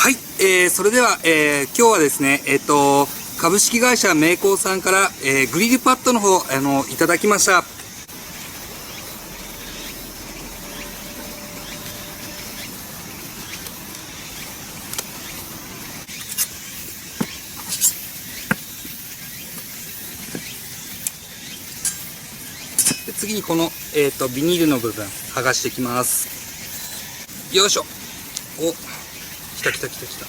はい、それでは、今日はですね、株式会社メイコーさんから、グリルパッドの方、いただきました。で次にこの、ビニールの部分、剥がしていきます。よいしょ。お、来た来た来た来た。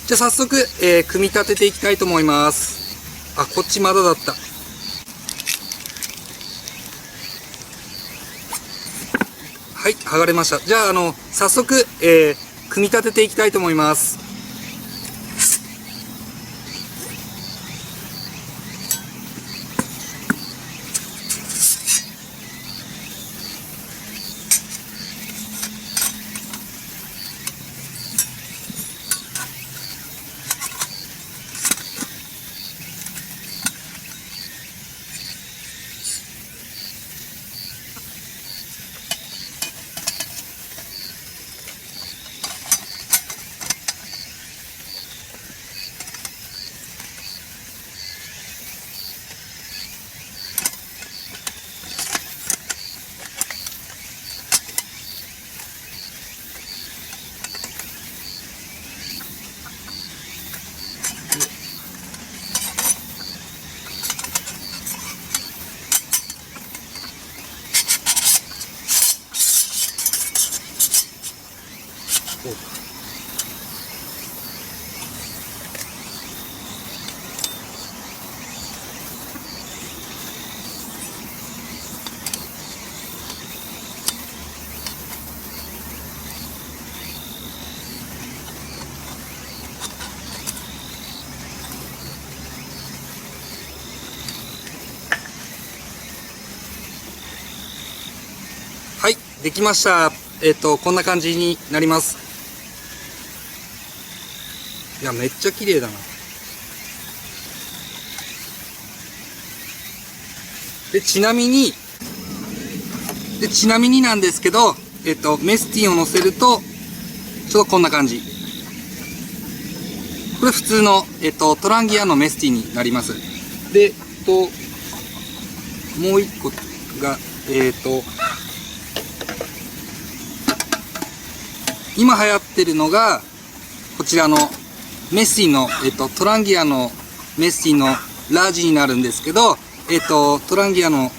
じゃあ早速、組み立てていきたいと思います。あ、こっちまだだった。はい、剥がれました。じゃあ、早速、組み立てていきたいと思います。はい、できました。こんな感じになります。いや、めっちゃ綺麗だな。で、ちなみになんですけど、メスティンを乗せると、ちょっとこんな感じ。これ普通の、トランギアのメスティンになります。で、もう一個が、今流行ってるのが、こちらのメスティンの、トランギアのメスティンのラージになるんですけど、トランギアの、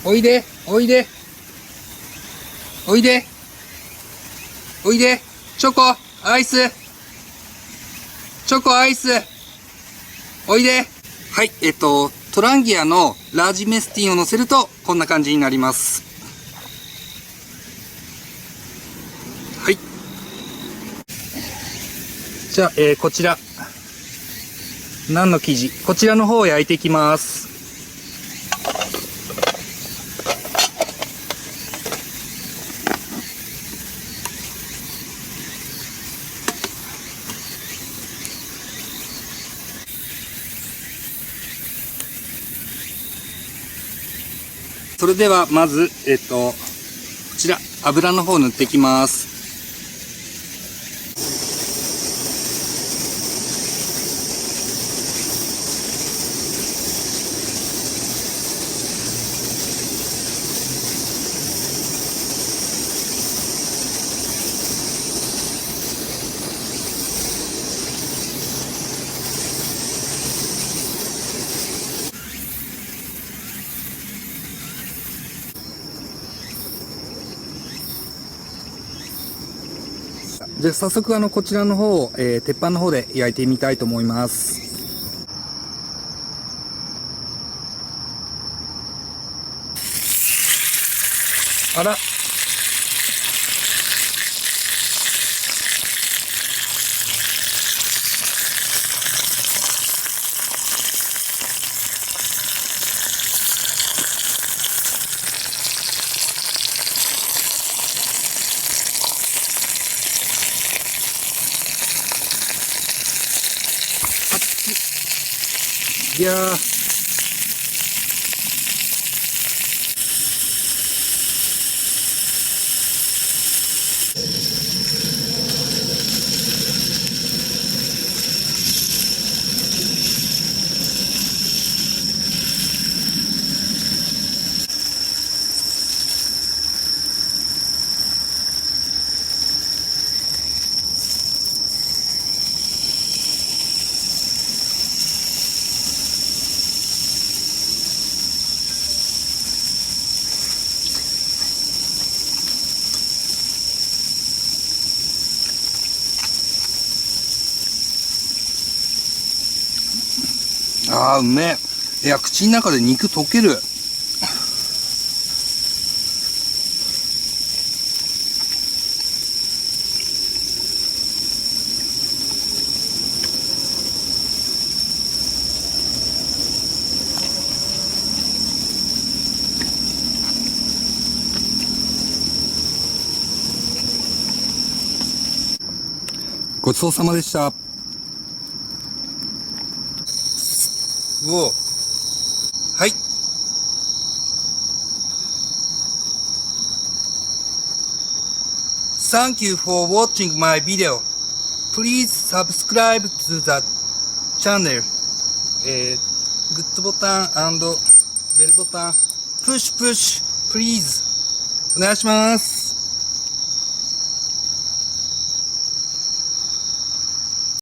おいで、おいで、おいで、おいで、チョコ、アイス、チョコ、アイス、おいで。はい、トランギアのラージメスティンを乗せると、こんな感じになります。はい。じゃあ、こちら。何の生地？こちらの方を焼いていきます。それではまず、こちら、油の方塗っていきます。じゃあ早速こちらの方を、鉄板の方で焼いてみたいと思います。あら。いやー。あー、うめえ。いや、口の中で肉溶ける。ごちそうさまでした。うお。はい。Thank you for watching my video. Please subscribe to the channel. グッドボタン&ベルボタン、プッシュプッシュ、please。お願いします。